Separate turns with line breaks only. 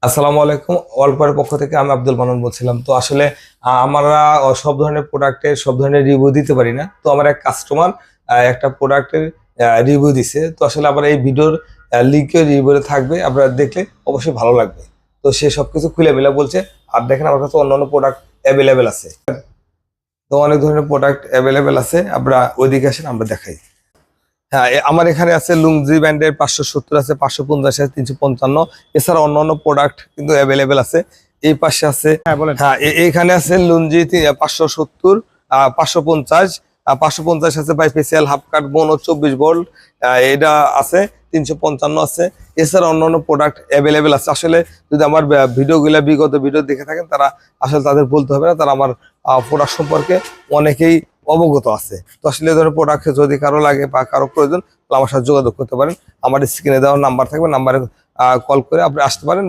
আসসালামু আলাইকুম। ওয়ার্ল্ডপারের পক্ষ থেকে আমি আব্দুল মান্নান বলছিলাম। তো আসলে আমরা সব ধরনের প্রোডাক্টের সব ধরনের রিভিউ দিতে পারি না। তো আমার এক কাস্টমার একটা প্রোডাক্টের রিভিউ দিছে। তো আসলে আবার এই ভিডিওর লিঙ্কে রিভিউ থাকবে, আপনারা দেখলে অবশ্যই ভালো লাগবে। তো সে সবকিছু খুলে মেলা বলছে। আর দেখেন আমার কাছে অন্যান্য প্রোডাক্ট অ্যাভেলেবেল আছে। তো অনেক ধরনের প্রোডাক্ট অ্যাভেলেবেল আছে, আমরা ওইদিকে আসেন আমরা দেখাই। হ্যাঁ, আমার এখানে আছে লুঙ্গজি ব্র্যান্ডের 570 আছে, 550 আছে, 355। এছাড়া অন্যান্য প্রোডাক্ট কিন্তু অ্যাভেলেবেল আছে। এই পাশে আছে।
হ্যাঁ বলেন।
হ্যাঁ, এইখানে আছে লুঙ্গি 570, 550, 550 আছে বাইফেসিয়াল হাফ কাট বোন 24 ভোল্ট। এটা আছে 355 আছে। এছাড়া অন্যান্য প্রোডাক্ট অ্যাভেলেবেল আছে। আসলে যদি আমার ভিডিওগুলো বিগত ভিডিও দেখে থাকেন, তারা আসলে তাদের বলতে হবে না, তারা আমার প্রোডাক্ট সম্পর্কে অনেকেই অবগত আছে। তো আসলে এই ধরনের প্রোডাক্ট যদি কারো লাগে বা কারো প্রয়োজন, তাহলে আমার সাথে যোগাযোগ করতে পারেন। আমার স্ক্রিনে দেওয়ার নাম্বার থাকবে, নাম্বারে কল করে আপনি আসতে পারেন।